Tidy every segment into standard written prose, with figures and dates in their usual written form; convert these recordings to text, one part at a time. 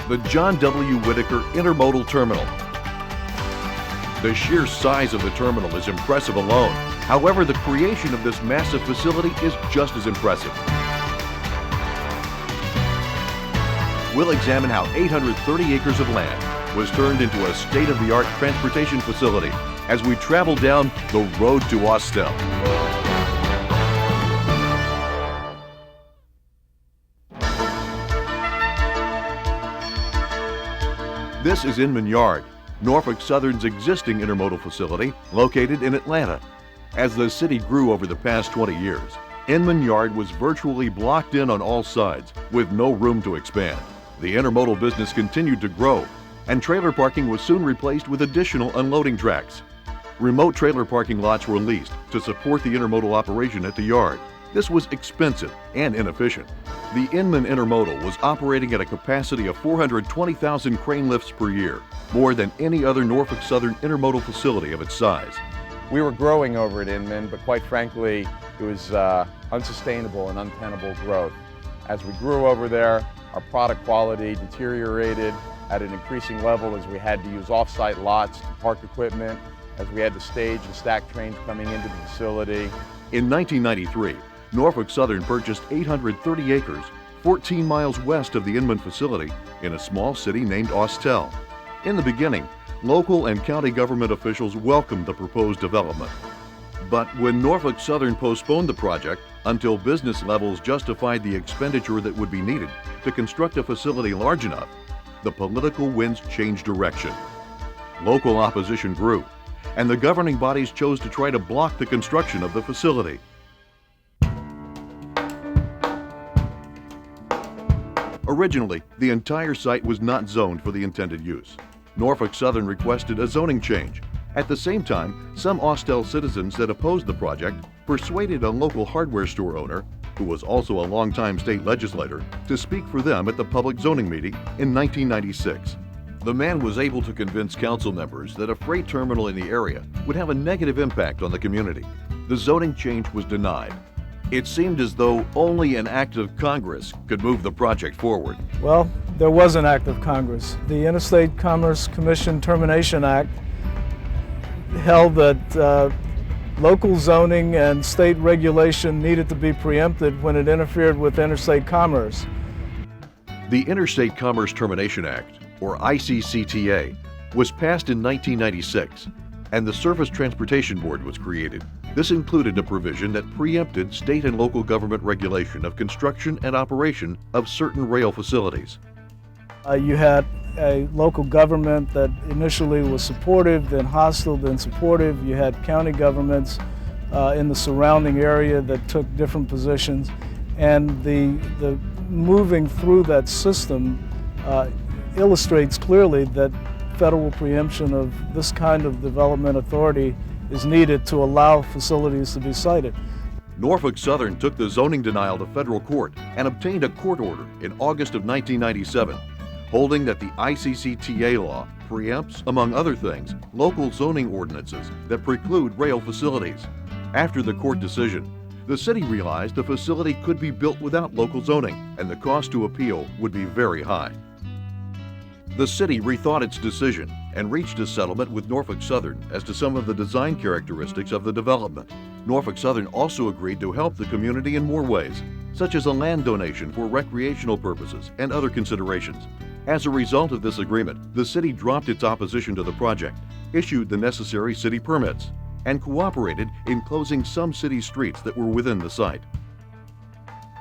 the John W. Whitaker Intermodal Terminal. The sheer size of the terminal is impressive alone. However, the creation of this massive facility is just as impressive. We'll examine how 830 acres of land was turned into a state-of-the-art transportation facility as we travel down the road to Austell. This is Inman Yard, Norfolk Southern's existing intermodal facility located in Atlanta. As the city grew over the past 20 years, Inman Yard was virtually blocked in on all sides with no room to expand. The intermodal business continued to grow, and trailer parking was soon replaced with additional unloading tracks. Remote trailer parking lots were leased to support the intermodal operation at the yard. This was expensive and inefficient. The Inman Intermodal was operating at a capacity of 420,000 crane lifts per year, more than any other Norfolk Southern intermodal facility of its size. We were growing over at Inman, but quite frankly, it was unsustainable and untenable growth. As we grew over there, our product quality deteriorated at an increasing level as we had to use off-site lots to park equipment, as we had to stage and stack trains coming into the facility. In 1993, Norfolk Southern purchased 830 acres, 14 miles west of the Inman facility in a small city named Austell. In the beginning, local and county government officials welcomed the proposed development. But when Norfolk Southern postponed the project until business levels justified the expenditure that would be needed to construct a facility large enough, the political winds changed direction. Local opposition grew, and the governing bodies chose to try to block the construction of the facility. Originally, the entire site was not zoned for the intended use. Norfolk Southern requested a zoning change. At the same time, some Austell citizens that opposed the project persuaded a local hardware store owner, who was also a longtime state legislator, to speak for them at the public zoning meeting in 1996. The man was able to convince council members that a freight terminal in the area would have a negative impact on the community. The zoning change was denied. It seemed as though only an act of Congress could move the project forward. Well, there was an act of Congress. The Interstate Commerce Commission Termination Act held that local zoning and state regulation needed to be preempted when it interfered with interstate commerce. The Interstate Commerce Termination Act, or ICCTA, was passed in 1996, and the Surface Transportation Board was created. This included a provision that preempted state and local government regulation of construction and operation of certain rail facilities. You had a local government that initially was supportive, then hostile, then supportive. You had county governments in the surrounding area that took different positions. And the moving through that system illustrates clearly that federal preemption of this kind of development authority is needed to allow facilities to be sited. Norfolk Southern took the zoning denial to federal court and obtained a court order in August of 1997, holding that the ICCTA law preempts, among other things, local zoning ordinances that preclude rail facilities. After the court decision, the city realized the facility could be built without local zoning, and the cost to appeal would be very high. The city rethought its decision and reached a settlement with Norfolk Southern as to some of the design characteristics of the development. Norfolk Southern also agreed to help the community in more ways, such as a land donation for recreational purposes and other considerations. As a result of this agreement, the city dropped its opposition to the project, issued the necessary city permits, and cooperated in closing some city streets that were within the site.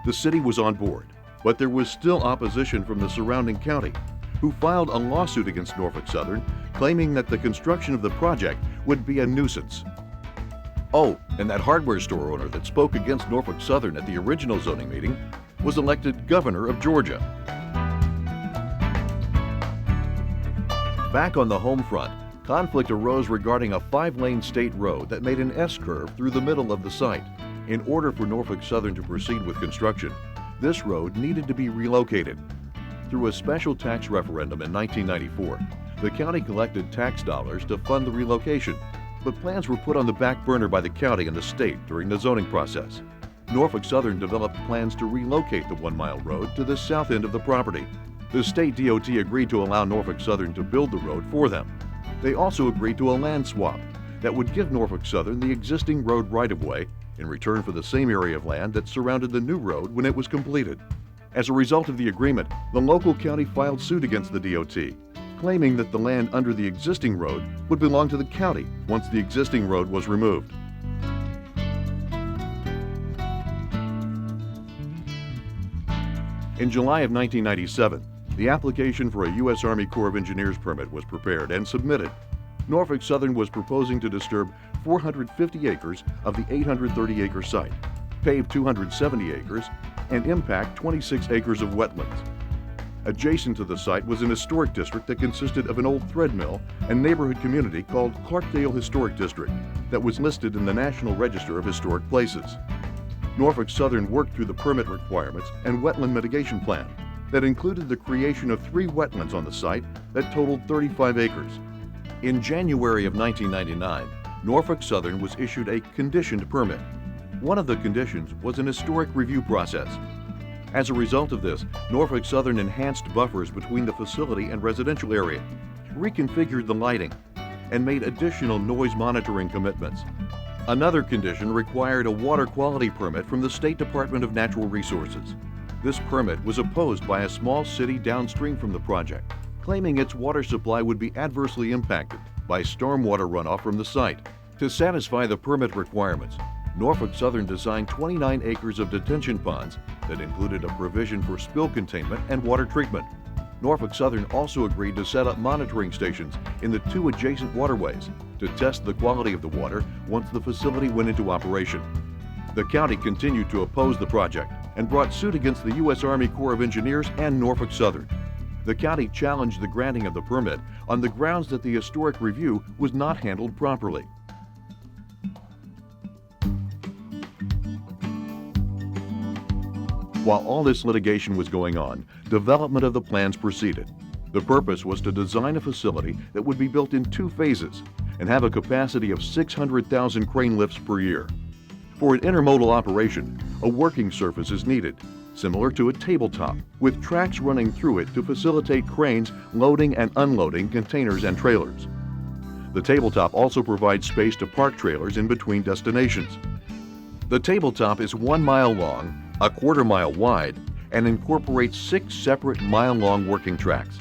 The city was on board, but there was still opposition from the surrounding county, who filed a lawsuit against Norfolk Southern, claiming that the construction of the project would be a nuisance. Oh, and that hardware store owner that spoke against Norfolk Southern at the original zoning meeting was elected governor of Georgia. Back on the home front, conflict arose regarding a 5-lane state road that made an S-curve through the middle of the site. In order for Norfolk Southern to proceed with construction, this road needed to be relocated. Through a special tax referendum in 1994, the county collected tax dollars to fund the relocation, but plans were put on the back burner by the county and the state during the zoning process. Norfolk Southern developed plans to relocate the 1-mile road to the south end of the property. The state DOT agreed to allow Norfolk Southern to build the road for them. They also agreed to a land swap that would give Norfolk Southern the existing road right-of-way in return for the same area of land that surrounded the new road when it was completed. As a result of the agreement, the local county filed suit against the DOT, claiming that the land under the existing road would belong to the county once the existing road was removed. In July of 1997, the application for a U.S. Army Corps of Engineers permit was prepared and submitted. Norfolk Southern was proposing to disturb 450 acres of the 830-acre site, pave 270 acres, and impact 26 acres of wetlands. Adjacent to the site was an historic district that consisted of an old thread mill and neighborhood community called Clarkdale Historic District that was listed in the National Register of Historic Places. Norfolk Southern worked through the permit requirements and wetland mitigation plan that included the creation of 3 wetlands on the site that totaled 35 acres. In January of 1999, Norfolk Southern was issued a conditioned permit. One of the conditions was an historic review process. As a result of this, Norfolk Southern enhanced buffers between the facility and residential area, reconfigured the lighting, and made additional noise monitoring commitments. Another condition required a water quality permit from the State Department of Natural Resources. This permit was opposed by a small city downstream from the project, claiming its water supply would be adversely impacted by stormwater runoff from the site. To satisfy the permit requirements, Norfolk Southern designed 29 acres of detention ponds that included a provision for spill containment and water treatment. Norfolk Southern also agreed to set up monitoring stations in the 2 adjacent waterways to test the quality of the water once the facility went into operation. The county continued to oppose the project and brought suit against the U.S. Army Corps of Engineers and Norfolk Southern. The county challenged the granting of the permit on the grounds that the historic review was not handled properly. While all this litigation was going on, development of the plans proceeded. The purpose was to design a facility that would be built in 2 phases and have a capacity of 600,000 crane lifts per year. For an intermodal operation, a working surface is needed, similar to a tabletop, with tracks running through it to facilitate cranes loading and unloading containers and trailers. The tabletop also provides space to park trailers in between destinations. The tabletop is 1 mile long, a quarter mile wide, and incorporates 6 separate mile-long working tracks.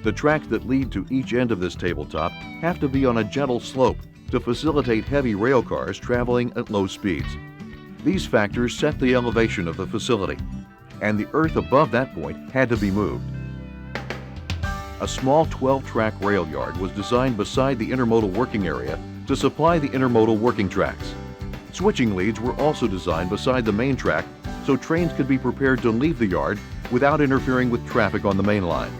The tracks that lead to each end of this tabletop have to be on a gentle slope to facilitate heavy rail cars traveling at low speeds. These factors set the elevation of the facility, and the earth above that point had to be moved. A small 12-track rail yard was designed beside the intermodal working area to supply the intermodal working tracks. Switching leads were also designed beside the main track so trains could be prepared to leave the yard without interfering with traffic on the main line.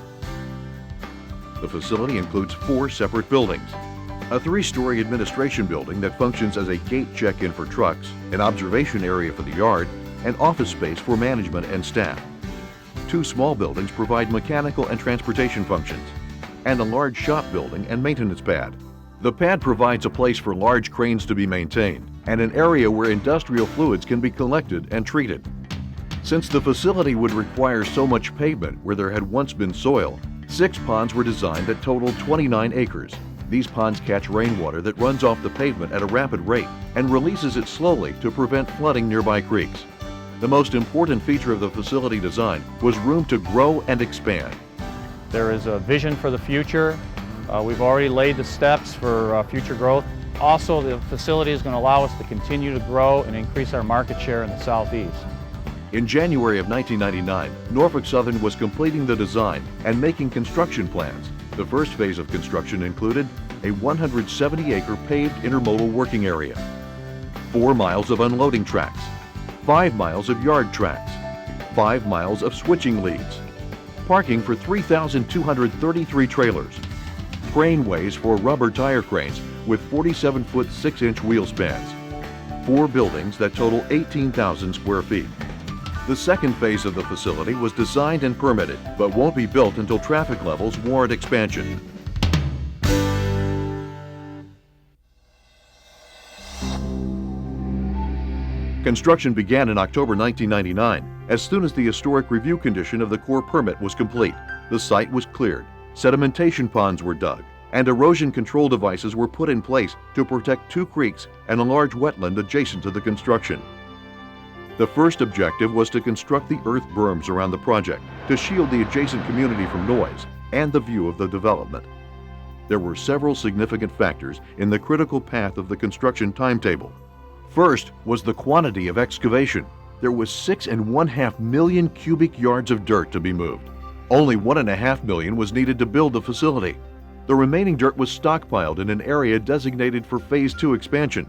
The facility includes 4 separate buildings: a 3-story administration building that functions as a gate check-in for trucks, an observation area for the yard, and office space for management and staff. 2 small buildings provide mechanical and transportation functions, and a large shop building and maintenance pad. The pad provides a place for large cranes to be maintained and an area where industrial fluids can be collected and treated. Since the facility would require so much pavement where there had once been soil, 6 ponds were designed that totaled 29 acres. These ponds catch rainwater that runs off the pavement at a rapid rate and releases it slowly to prevent flooding nearby creeks. The most important feature of the facility design was room to grow and expand. There is a vision for the future. We've already laid the steps for future growth. Also, the facility is going to allow us to continue to grow and increase our market share in the Southeast. In January of 1999, Norfolk Southern was completing the design and making construction plans. The first phase of construction included a 170-acre paved intermodal working area, 4 miles of unloading tracks, 5 miles of yard tracks, 5 miles of switching leads, parking for 3,233 trailers, craneways for rubber tire cranes with 47-foot 6-inch wheel spans, 4 buildings that total 18,000 square feet. The second phase of the facility was designed and permitted, but won't be built until traffic levels warrant expansion. Construction began in October 1999. As soon as the historic review condition of the Corps permit was complete, the site was cleared, sedimentation ponds were dug, and erosion control devices were put in place to protect 2 creeks and a large wetland adjacent to the construction. The first objective was to construct the earth berms around the project to shield the adjacent community from noise and the view of the development. There were several significant factors in the critical path of the construction timetable. First was the quantity of excavation. There was 6.5 million cubic yards of dirt to be moved. Only 1.5 million was needed to build the facility. The remaining dirt was stockpiled in an area designated for Phase 2 expansion.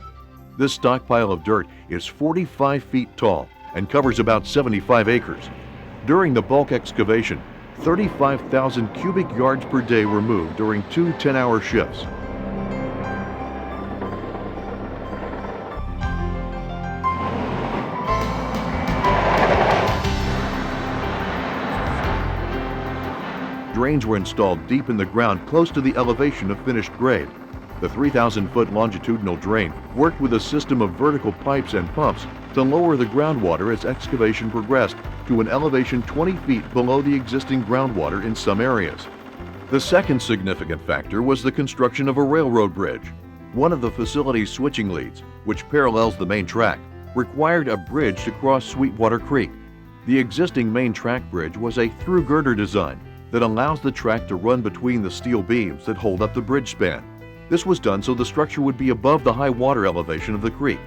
This stockpile of dirt is 45 feet tall and covers about 75 acres. During the bulk excavation, 35,000 cubic yards per day were moved during 2 10-hour shifts. Drains were installed deep in the ground close to the elevation of finished grade. The 3,000-foot longitudinal drain worked with a system of vertical pipes and pumps to lower the groundwater as excavation progressed to an elevation 20 feet below the existing groundwater in some areas. The second significant factor was the construction of a railroad bridge. One of the facility's switching leads, which parallels the main track, required a bridge to cross Sweetwater Creek. The existing main track bridge was a through girder design that allows the track to run between the steel beams that hold up the bridge span. This was done so the structure would be above the high water elevation of the creek.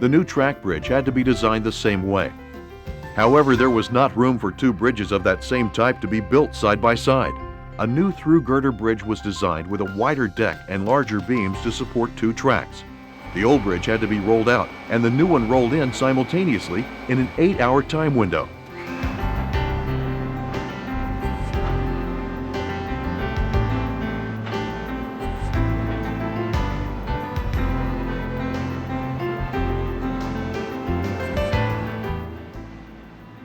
The new track bridge had to be designed the same way. However, there was not room for 2 bridges of that same type to be built side by side. A new through girder bridge was designed with a wider deck and larger beams to support 2 tracks. The old bridge had to be rolled out and the new one rolled in simultaneously in an 8-hour time window.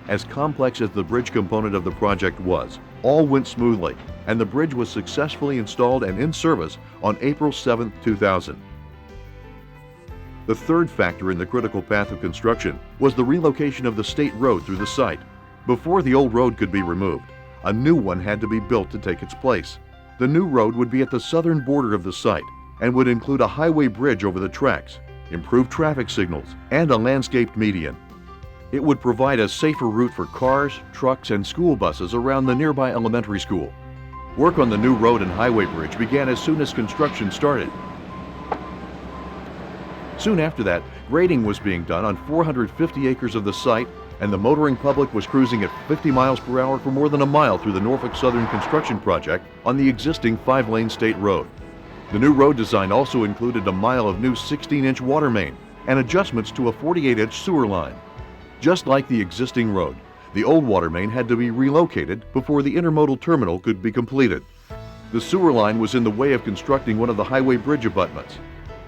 As complex as the bridge component of the project was, all went smoothly, and the bridge was successfully installed and in service on April 7, 2000. The third factor in the critical path of construction was the relocation of the state road through the site. Before the old road could be removed, a new one had to be built to take its place. The new road would be at the southern border of the site and would include a highway bridge over the tracks, improved traffic signals, and a landscaped median. It would provide a safer route for cars, trucks, and school buses around the nearby elementary school. Work on the new road and highway bridge began as soon as construction started. Soon after that, grading was being done on 450 acres of the site, and the motoring public was cruising at 50 miles per hour for more than a mile through the Norfolk Southern construction project on the existing 5-lane state road. The new road design also included a mile of new 16-inch water main and adjustments to a 48-inch sewer line. Just like the existing road, the old water main had to be relocated before the intermodal terminal could be completed. The sewer line was in the way of constructing one of the highway bridge abutments.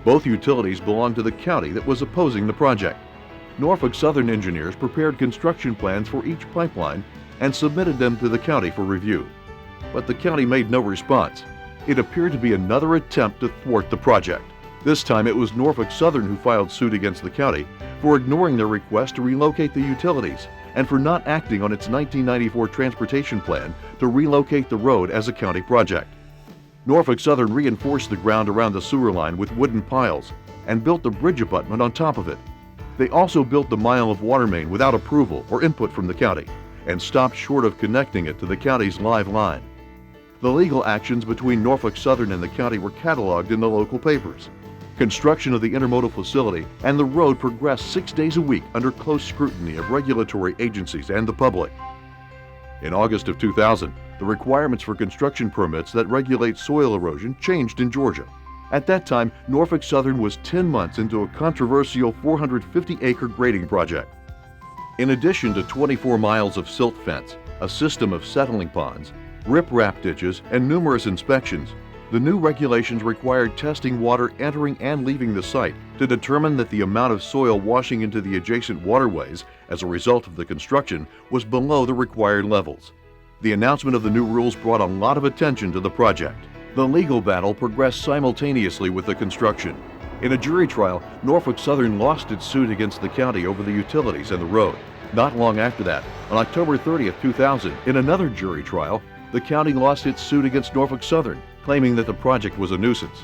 Both utilities belonged to the county that was opposing the project. Norfolk Southern engineers prepared construction plans for each pipeline and submitted them to the county for review. But the county made no response. It appeared to be another attempt to thwart the project. This time it was Norfolk Southern who filed suit against the county for ignoring their request to relocate the utilities and for not acting on its 1994 transportation plan to relocate the road as a county project. Norfolk Southern reinforced the ground around the sewer line with wooden piles and built the bridge abutment on top of it. They also built the mile of water main without approval or input from the county and stopped short of connecting it to the county's live line. The legal actions between Norfolk Southern and the county were cataloged in the local papers. Construction of the intermodal facility and the road progressed 6 days a week under close scrutiny of regulatory agencies and the public. In August of 2000, the requirements for construction permits that regulate soil erosion changed in Georgia. At that time, Norfolk Southern was 10 months into a controversial 450-acre grading project. In addition to 24 miles of silt fence, a system of settling ponds, rip-rap ditches, and numerous inspections, the new regulations required testing water entering and leaving the site to determine that the amount of soil washing into the adjacent waterways as a result of the construction was below the required levels. The announcement of the new rules brought a lot of attention to the project. The legal battle progressed simultaneously with the construction. In a jury trial, Norfolk Southern lost its suit against the county over the utilities and the road. Not long after that, on October 30th, 2000, in another jury trial, the county lost its suit against Norfolk Southern, claiming that the project was a nuisance.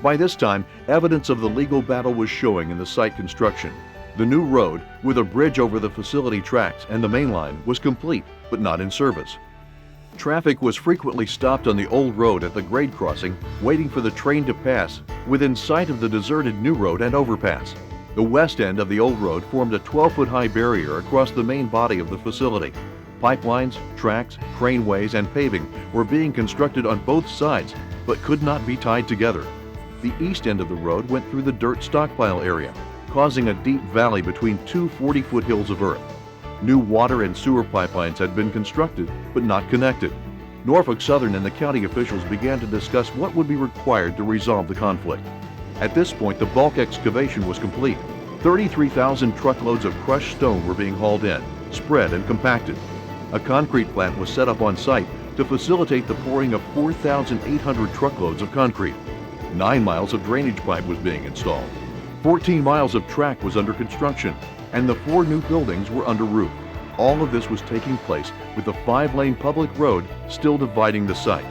By this time, evidence of the legal battle was showing in the site construction. The new road, with a bridge over the facility tracks and the main line, was complete, but not in service. Traffic was frequently stopped on the old road at the grade crossing, waiting for the train to pass, within sight of the deserted new road and overpass. The west end of the old road formed a 12-foot-high barrier across the main body of the facility. Pipelines, tracks, craneways, and paving were being constructed on both sides, but could not be tied together. The east end of the road went through the dirt stockpile area, causing a deep valley between two 40-foot hills of earth. New water and sewer pipelines had been constructed, but not connected. Norfolk Southern and the county officials began to discuss what would be required to resolve the conflict. At this point, the bulk excavation was complete. 33,000 truckloads of crushed stone were being hauled in, spread and compacted. A concrete plant was set up on site to facilitate the pouring of 4,800 truckloads of concrete. 9 miles of drainage pipe was being installed. 14 miles of track was under construction, and the 4 new buildings were under roof. All of this was taking place with the 5-lane public road still dividing the site.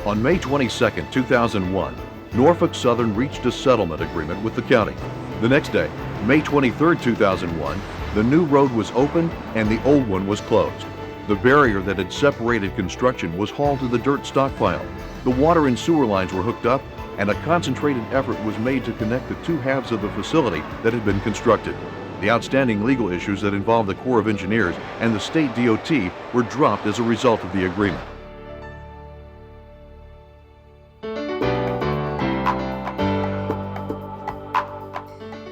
On May 22, 2001, Norfolk Southern reached a settlement agreement with the county. The next day, May 23, 2001, the new road was opened and the old one was closed. The barrier that had separated construction was hauled to the dirt stockpile. The water and sewer lines were hooked up, and a concentrated effort was made to connect the two halves of the facility that had been constructed. The outstanding legal issues that involved the Corps of Engineers and the state DOT were dropped as a result of the agreement.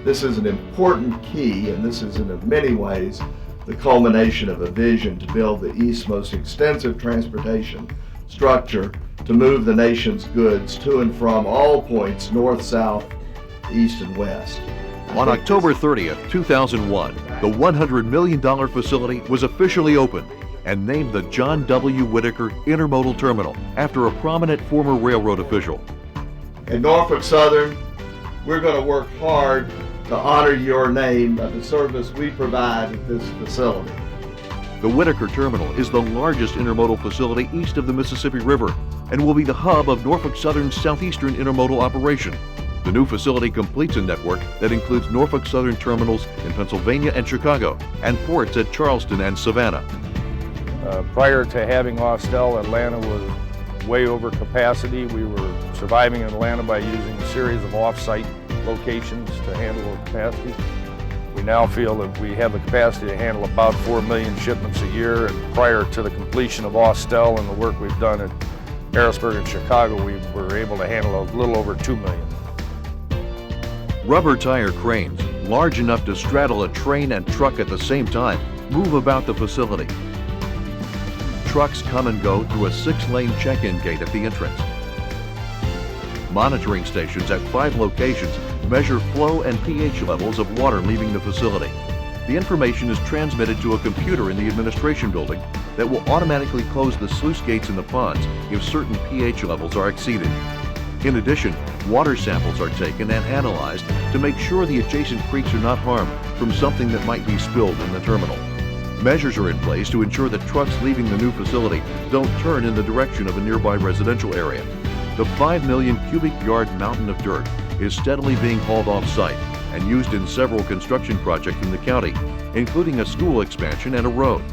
This is an important key, and this is in many ways the culmination of a vision to build the East's most extensive transportation structure to move the nation's goods to and from all points north, south, east, and west. On October 30th, 2001, the $100 million facility was officially opened and named the John W. Whitaker Intermodal Terminal after a prominent former railroad official. At Norfolk Southern, we're going to work hard to honor your name by the service we provide at this facility. The Whitaker Terminal is the largest intermodal facility east of the Mississippi River and will be the hub of Norfolk Southern's southeastern intermodal operation. The new facility completes a network that includes Norfolk Southern terminals in Pennsylvania and Chicago and ports at Charleston and Savannah. Prior to having Austell, Atlanta was way over capacity. We were surviving in Atlanta by using a series of off-site locations to handle the capacity. We now feel that we have the capacity to handle about 4 million shipments a year, and prior to the completion of Austell and the work we've done at Harrisburg and Chicago, we were able to handle a little over 2 million. Rubber tire cranes, large enough to straddle a train and truck at the same time, move about the facility. Trucks come and go through a 6-lane check-in gate at the entrance. Monitoring stations at 5 locations measure flow and pH levels of water leaving the facility. The information is transmitted to a computer in the administration building that will automatically close the sluice gates in the ponds if certain pH levels are exceeded. In addition, water samples are taken and analyzed to make sure the adjacent creeks are not harmed from something that might be spilled in the terminal. Measures are in place to ensure that trucks leaving the new facility don't turn in the direction of a nearby residential area. The 5 million cubic yard mountain of dirt is steadily being hauled off-site and used in several construction projects in the county, including a school expansion and a road.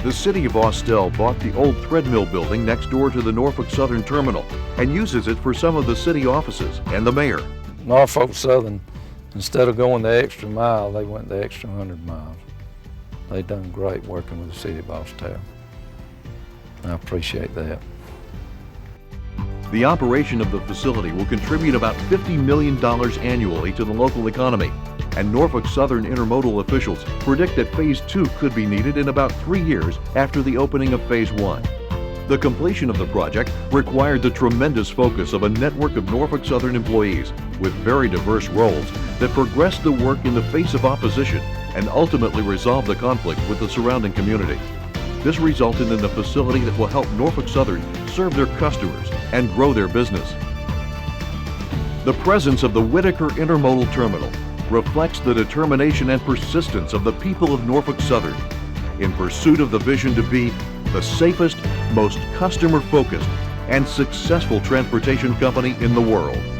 The city of Austell bought the old thread mill building next door to the Norfolk Southern Terminal and uses it for some of the city offices and the mayor. Norfolk Southern, instead of going the extra mile, they went the extra 100 miles. They done great working with the city of Austell. I appreciate that. The operation of the facility will contribute about $50 million annually to the local economy, and Norfolk Southern intermodal officials predict that Phase 2 could be needed in about 3 years after the opening of Phase 1. The completion of the project required the tremendous focus of a network of Norfolk Southern employees with very diverse roles that progressed the work in the face of opposition and ultimately resolved the conflict with the surrounding community. This resulted in a facility that will help Norfolk Southern serve their customers and grow their business. The presence of the Whitaker Intermodal Terminal reflects the determination and persistence of the people of Norfolk Southern in pursuit of the vision to be the safest, most customer-focused, and successful transportation company in the world.